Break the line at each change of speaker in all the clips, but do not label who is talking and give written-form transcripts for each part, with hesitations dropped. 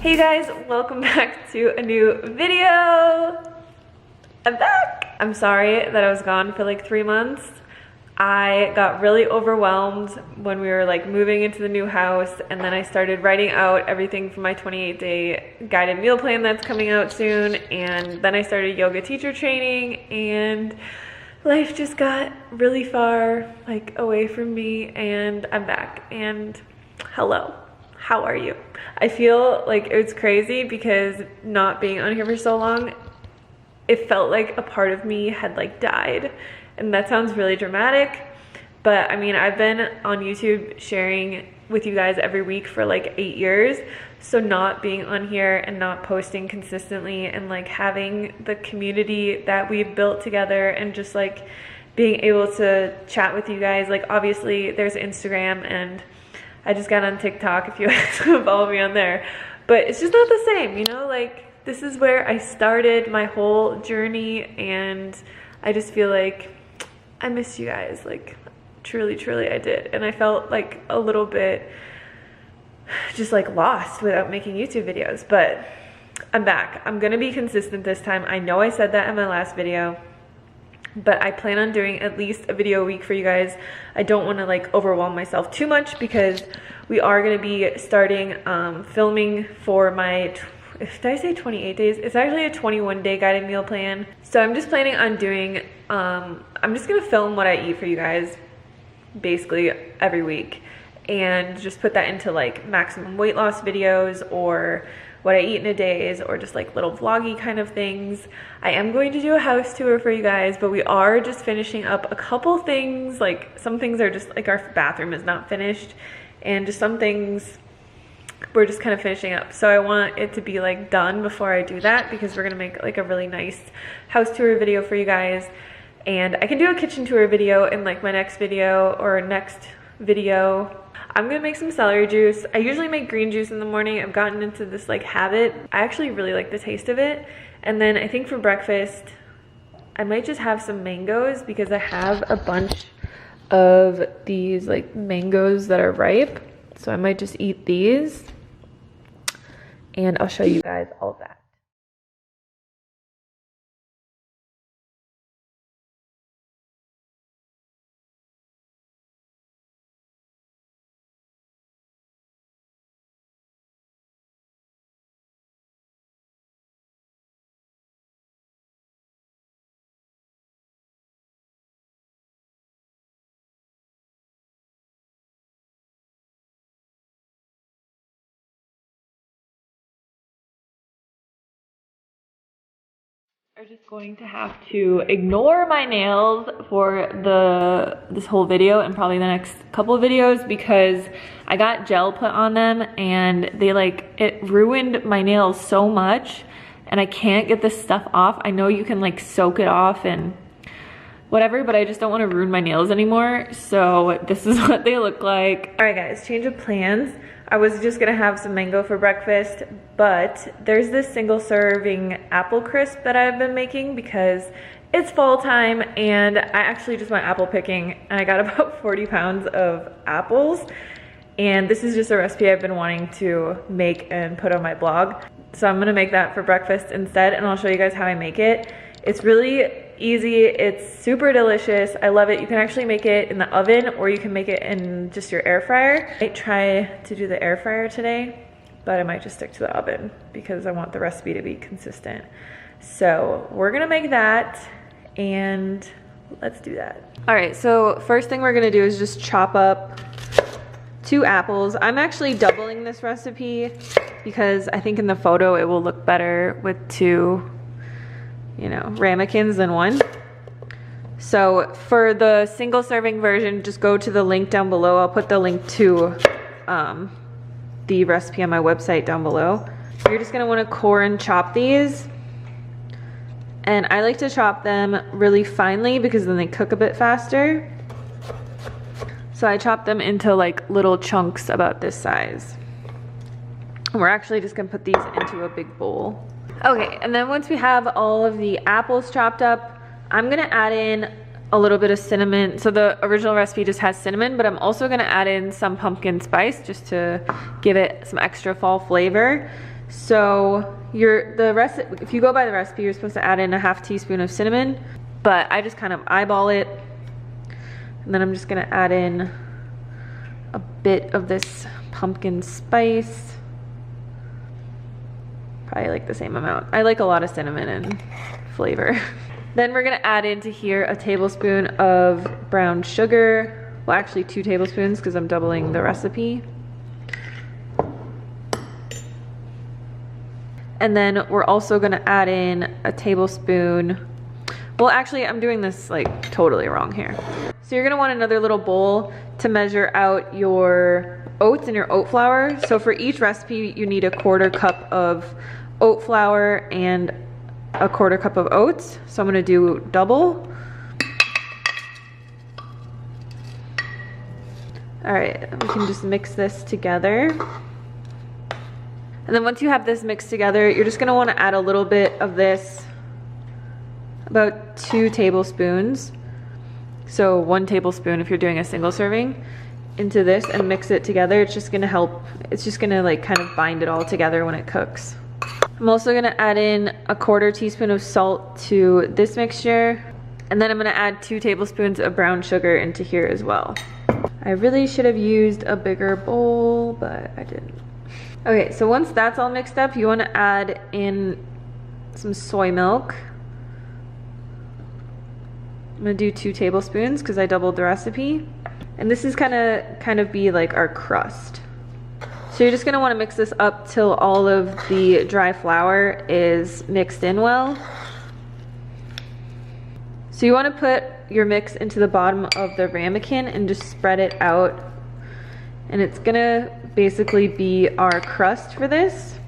Hey guys, welcome back to a new video. I'm back. I'm sorry that I was gone for like 3 months. I got really overwhelmed when we were like moving into the new house, and then I started writing out everything for my 28-day guided meal plan that's coming out soon, and then I started yoga teacher training, and life just got really far like away from me, and I'm back. And hello, how are you? I feel like it's crazy because not being on here for so long, it felt like a part of me had like died. And that sounds really dramatic, but I mean, I've been on YouTube sharing with you guys every week for like 8 years. So not being on here and not posting consistently and like having the community that we've built together and just like being able to chat with you guys. Like obviously there's Instagram, and I just got on TikTok if you guys want to follow me on there, but it's just not the same, you know? Like this is where I started my whole journey, and I just feel like I miss you guys, like truly I did. And I felt like a little bit just like lost without making YouTube videos, but I'm back. I'm gonna be consistent this time. I know I said that in my last video, but I plan on doing at least a video a week for you guys. I don't want to like overwhelm myself too much because we are going to be starting filming for my, did I say 28 days? It's actually a 21-day guided meal plan. So I'm just planning on doing, I'm just going to film what I eat for you guys basically every week, and just put that into like maximum weight loss videos, or what I eat in a day, or just like little vloggy kind of things. I am going to do a house tour for you guys, but we are just finishing up a couple things. Like some things are just like, our bathroom is not finished, and just some things we're just kind of finishing up. So I want it to be like done before I do that, because we're gonna make like a really nice house tour video for you guys. And I can do a kitchen tour video in like my next video or next video. I'm gonna make some celery juice. I usually make green juice in the morning. I've gotten into this like habit. I actually really like the taste of it. And then I think for breakfast, I might just have some mangoes, because I have a bunch of these like mangoes that are ripe. So I might just eat these, and I'll show you guys all of that. Are just going to have to ignore my nails for this whole video and probably the next couple of videos, because I got gel put on them and they like, it ruined my nails so much, and I can't get this stuff off. I know you can like soak it off and whatever, but I just don't want to ruin my nails anymore. So this is what they look like. All right guys, change of plans. I was just gonna have some mango for breakfast, but there's this single serving apple crisp that I've been making because it's fall time, and I actually just went apple picking and I got about 40 pounds of apples. And this is just a recipe I've been wanting to make and put on my blog. So I'm gonna make that for breakfast instead, and I'll show you guys how I make it. It's really easy, it's super delicious, I love it. You can actually make it in the oven, or you can make it in just your air fryer. I might try to do the air fryer today, but I might just stick to the oven because I want the recipe to be consistent. So we're gonna make that, and let's do that. All right, so first thing we're gonna do is just chop up 2 apples. I'm actually doubling this recipe because I think in the photo it will look better with 2, you know, ramekins than 1. So for the single serving version, just go to the link down below. I'll put the link to the recipe on my website down below. You're just gonna wanna core and chop these. And I like to chop them really finely because then they cook a bit faster. So I chop them into like little chunks about this size. And we're actually just gonna put these into a big bowl. Okay, and then once we have all of the apples chopped up, I'm gonna add in a little bit of cinnamon. So the original recipe just has cinnamon, but I'm also gonna add in some pumpkin spice just to give it some extra fall flavor. So if you go by the recipe, you're supposed to add in a half teaspoon of cinnamon, but I just kind of eyeball it. And then I'm just gonna add in a bit of this pumpkin spice. Probably like the same amount. I like a lot of cinnamon and flavor. Then we're gonna add into here a tablespoon of brown sugar. Well, actually 2 tablespoons because I'm doubling the recipe. And then we're also gonna add in a tablespoon. Well, actually, I'm doing this like totally wrong here. So you're gonna want another little bowl to measure out your oats and your oat flour. So for each recipe, you need a 1/4 cup of oat flour and a 1/4 cup of oats. So I'm gonna do double. All right, we can just mix this together. And then once you have this mixed together, you're just gonna wanna add a little bit of this, about 2 tablespoons. So 1 tablespoon if you're doing a single serving, into this and mix it together. It's just gonna help, it's just gonna like kind of bind it all together when it cooks. I'm also gonna add in a 1/4 teaspoon of salt to this mixture. And then I'm gonna add 2 tablespoons of brown sugar into here as well. I really should have used a bigger bowl, but I didn't. Okay, so once that's all mixed up, you wanna add in some soy milk. I'm gonna do 2 tablespoons because I doubled the recipe. And this is kind of be like our crust. So you're just gonna wanna mix this up till all of the dry flour is mixed in well. So you wanna put your mix into the bottom of the ramekin and just spread it out. And it's gonna basically be our crust for this.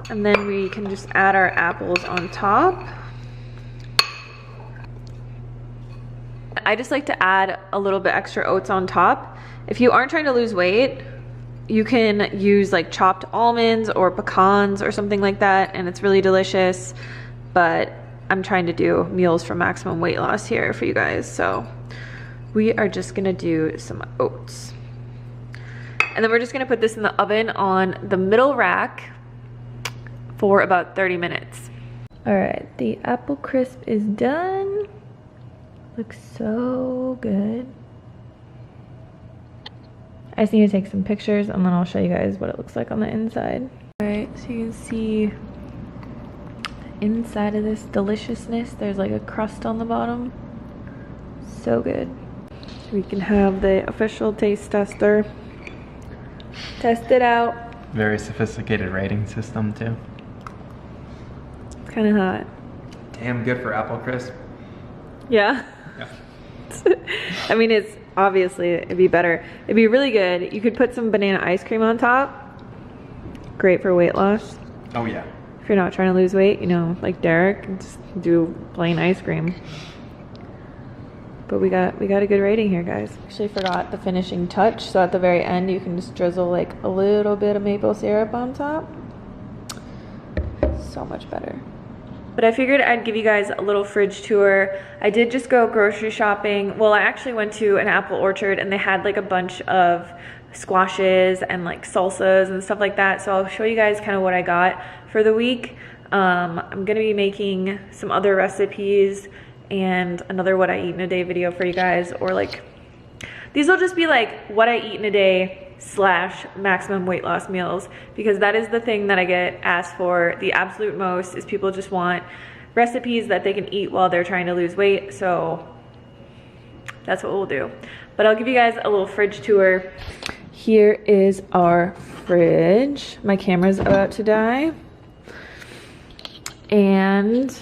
And then we can just add our apples on top. I just like to add a little bit extra oats on top. If you aren't trying to lose weight, you can use like chopped almonds or pecans or something like that, and it's really delicious. But I'm trying to do meals for maximum weight loss here for you guys, so we are just gonna do some oats. And then we're just gonna put this in the oven on the middle rack for about 30 minutes. All right, the apple crisp is done. Looks so good. I just need to take some pictures and then I'll show you guys what it looks like on the inside. All right, so you can see the inside of this deliciousness. There's like a crust on the bottom. So good. We can have the official taste tester test it out.
Very sophisticated rating system too.
It's kind of hot.
Damn good for apple crisp.
Yeah.
Yeah.
I mean, it's obviously, it'd be better. It'd be really good. You could put some banana ice cream on top. Great for weight loss.
Oh yeah.
If you're not trying to lose weight, you know, like Derek, just do plain ice cream. But we got a good rating here, guys. Actually forgot the finishing touch. So at the very end, you can just drizzle like a little bit of maple syrup on top. So much better. But I figured I'd give you guys a little fridge tour. I did just go grocery shopping. Well, I actually went to an apple orchard and they had like a bunch of squashes and like salsas and stuff like that. So I'll show you guys kind of what I got for the week. I'm gonna be making some other recipes and another what I eat in a day video for you guys, or like, these will just be like what I eat in a day / maximum weight loss meals, because that is the thing that I get asked for the absolute most, is people just want recipes that they can eat while they're trying to lose weight. So that's what we'll do. But I'll give you guys a little fridge tour. Here is our fridge. My camera's about to die. And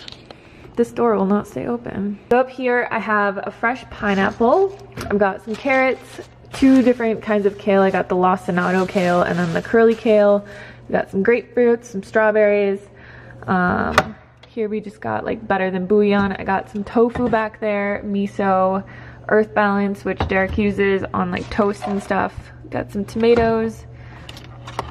this door will not stay open. So up here I have a fresh pineapple. I've got some carrots, 2 different kinds of kale. I got the lacinato kale and then the curly kale. We got some grapefruits, some strawberries. Here we just got like better than bouillon. I got some tofu back there, miso, earth balance, which Derek uses on like toast and stuff. Got some tomatoes.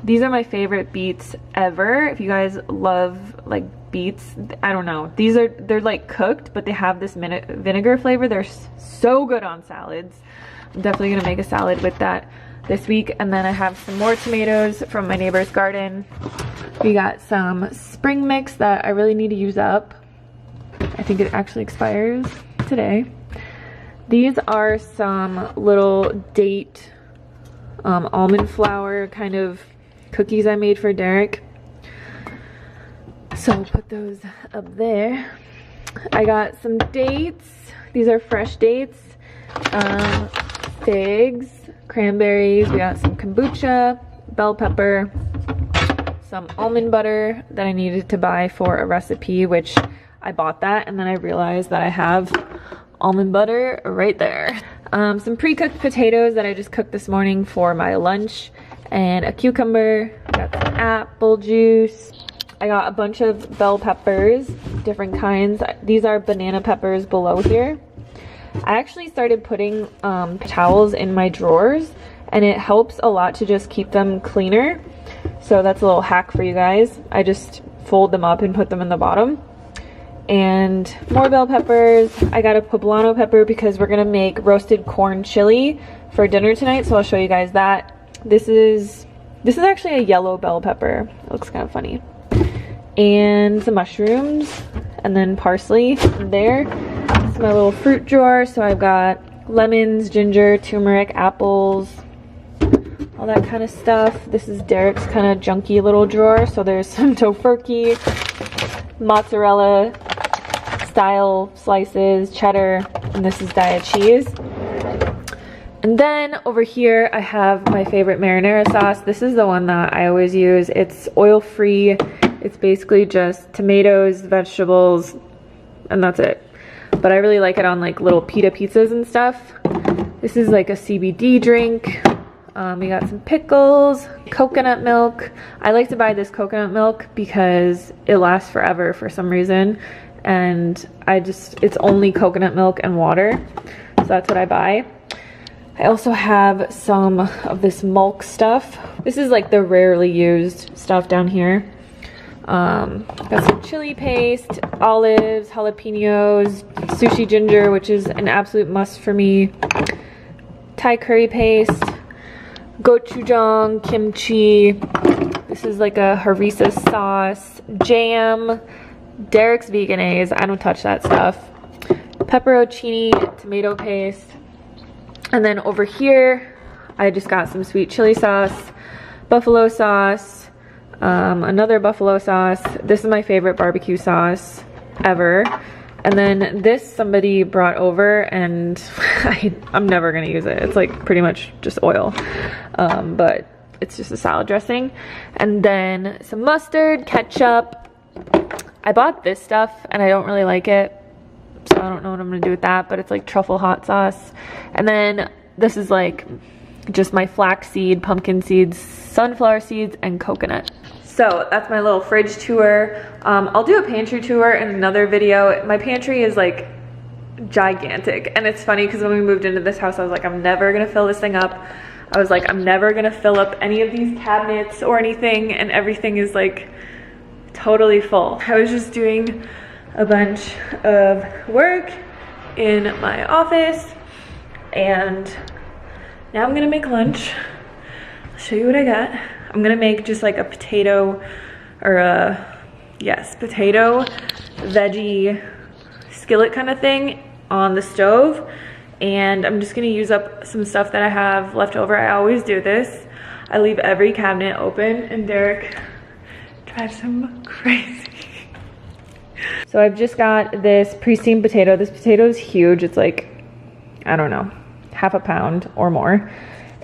These are my favorite beets ever. If you guys love like beets, I don't know, they're like cooked, but they have this vinegar flavor. They're so good on salads. I'm definitely gonna make a salad with that. this week. And then I have some more tomatoes from my neighbor's garden. We got some spring mix that I really need to use up. I think it actually expires today. These are some little date almond flour kind of cookies I made for Derek. So I'll put those up there. I got some dates. These are fresh dates. Figs, cranberries. We got some kombucha, bell pepper, some almond butter that I needed to buy for a recipe, which I bought that and then I realized that I have almond butter right there. Some pre-cooked potatoes that I just cooked this morning for my lunch, and a cucumber. Got some apple juice. I got a bunch of bell peppers, different kinds. These are banana peppers below here. I actually started putting towels in my drawers, and it helps a lot to just keep them cleaner. So that's a little hack for you guys. I just fold them up and put them in the bottom. And more bell peppers. I got a poblano pepper because we're gonna make roasted corn chili for dinner tonight, so I'll show you guys that. This is actually a yellow bell pepper. It looks kind of funny. And some mushrooms, and then parsley in there. This is my little fruit drawer, so I've got lemons, ginger, turmeric, apples, all that kind of stuff. This is Derek's kind of junky little drawer, so there's some tofurkey, mozzarella style slices, cheddar, and this is Daiya cheese. And then over here I have my favorite marinara sauce. This is the one that I always use. It's oil-free. It's basically just tomatoes, vegetables, and that's it. But I really like it on like little pita pizzas and stuff. This is like a CBD drink. We got some pickles, coconut milk. I like to buy this coconut milk because it lasts forever for some reason. And it's only coconut milk and water. So that's what I buy. I also have some of this milk stuff. This is like the rarely used stuff down here. Got some chili paste, olives, jalapenos, sushi ginger, which is an absolute must for me. Thai curry paste, gochujang, kimchi. This is like a harissa sauce, jam, Derek's Vegenaise. I don't touch that stuff. Pepperoncini, tomato paste. And then over here, I just got some sweet chili sauce, buffalo sauce, another buffalo sauce. This is my favorite barbecue sauce ever. And then this somebody brought over, and I'm never gonna use it. It's like pretty much just oil, but it's just a salad dressing. And then some mustard, ketchup. I bought this stuff and I don't really like it, so I don't know what I'm gonna do with that, but it's like truffle hot sauce. And then this is like just my flaxseed, pumpkin seeds, sunflower seeds, and coconut. So that's my little fridge tour. I'll do a pantry tour in another video. My pantry is like gigantic, and it's funny because when we moved into this house I was like, I'm never gonna fill this thing up. I was like, I'm never gonna fill up any of these cabinets or anything, and everything is like totally full. I was just doing a bunch of work in my office, and now I'm gonna make lunch. I'll show you what I got. I'm gonna make just like a potato, or potato veggie skillet kind of thing on the stove, and I'm just gonna use up some stuff that I have left over. I always do this. I leave every cabinet open, and Derek drives him crazy. So I've just got this pre-steamed potato. This potato is huge. It's like, I don't know, half a pound or more.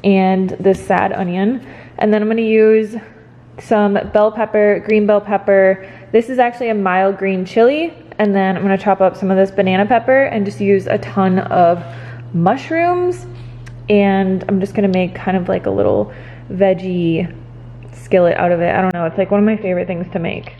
And this sad onion. And then I'm gonna use some bell pepper, green bell pepper. This is actually a mild green chili. And then I'm gonna chop up some of this banana pepper and just use a ton of mushrooms. And I'm just gonna make kind of like a little veggie skillet out of it. I don't know, it's like one of my favorite things to make.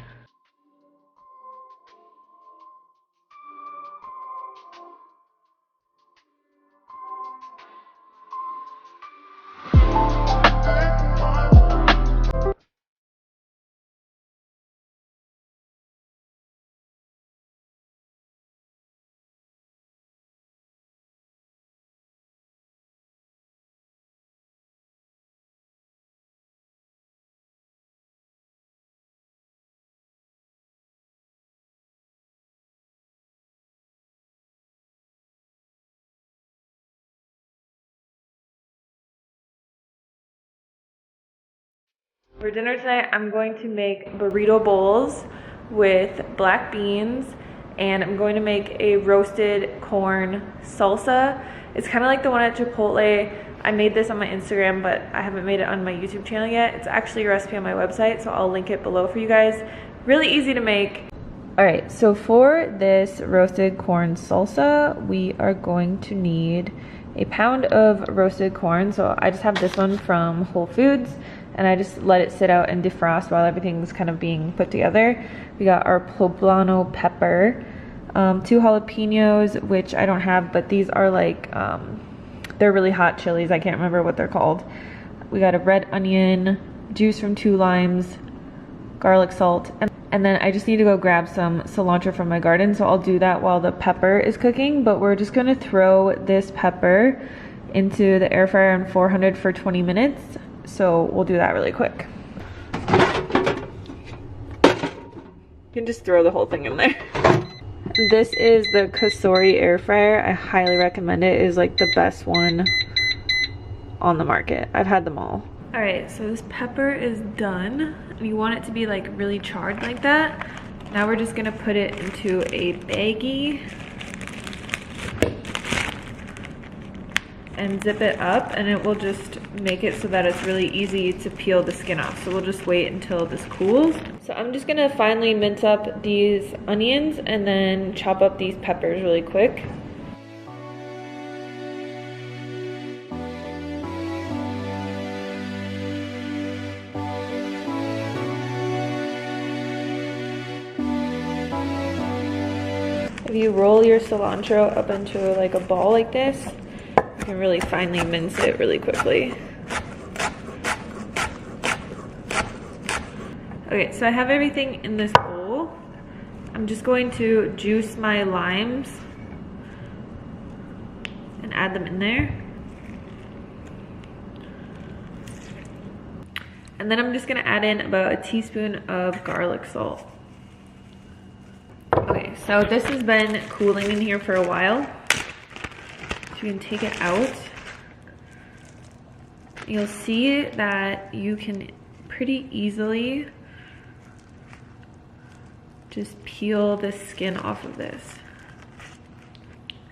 For dinner tonight, I'm going to make burrito bowls with black beans, and I'm going to make a roasted corn salsa. It's kind of like the one at Chipotle. I made this on my Instagram, but I haven't made it on my YouTube channel yet. It's actually a recipe on my website, so I'll link it below for you guys. Really easy to make. All right, so for this roasted corn salsa, we are going to need a pound of roasted corn. So I just have this one from Whole Foods, and I just let it sit out and defrost while everything's kind of being put together. We got our poblano pepper, 2 jalapenos, which I don't have, but these are like, they're really hot chilies. I can't remember what they're called. We got a red onion, juice from 2 limes, garlic salt, and then I just need to go grab some cilantro from my garden, so I'll do that while the pepper is cooking. But we're just gonna throw this pepper into the air fryer on 400 for 20 minutes. So we'll do that really quick. You can just throw the whole thing in there. This is the Kasori air fryer. I highly recommend it. It is like the best one on the market. I've had them all. All right, so this pepper is done. And you want it to be like really charred like that. Now we're just gonna put it into a baggie and zip it up, and it will just make it so that it's really easy to peel the skin off. So we'll just wait until this cools. So I'm just gonna finely mince up these onions and then chop up these peppers really quick. If you roll your cilantro up into like a ball like this, you can really finely mince it really quickly. Okay, so I have everything in this bowl. I'm just going to juice my limes and add them in there. And then I'm just gonna add in about a teaspoon of garlic salt. Okay, so this has been cooling in here for a while. So you can take it out. You'll see that you can pretty easily just peel the skin off of this.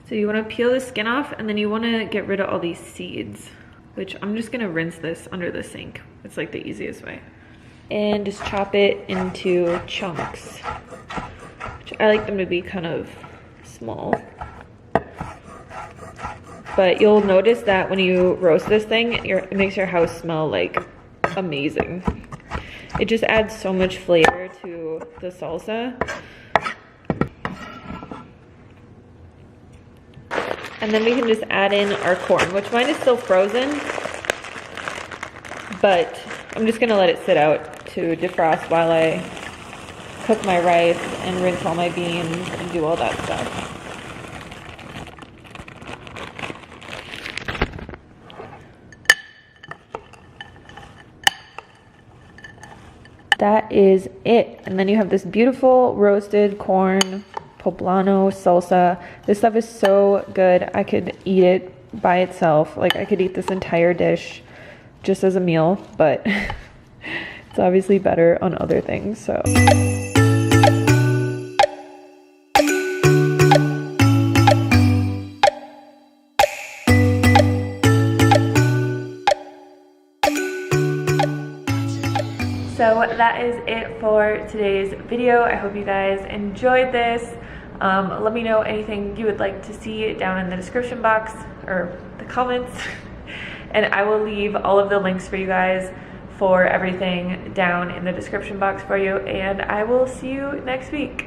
So you want to peel the skin off, and then you want to get rid of all these seeds, which I'm just going to rinse this under the sink. It's like the easiest way. And just chop it into chunks. I like them to be kind of small. But you'll notice that when you roast this thing, it makes your house smell like amazing. It just adds so much flavor to the salsa. And then we can just add in our corn, which mine is still frozen. But I'm just gonna let it sit out to defrost while I cook my rice and rinse all my beans and do all that stuff. That is it. And then you have this beautiful roasted corn poblano salsa. This stuff is so good. I could eat it by itself. Like, I could eat this entire dish just as a meal, but it's obviously better on other things, so. So that is it for today's video. I hope you guys enjoyed this. Let me know anything you would like to see down in the description box or the comments. And I will leave all of the links for you guys for everything down in the description box for you. And I will see you next week.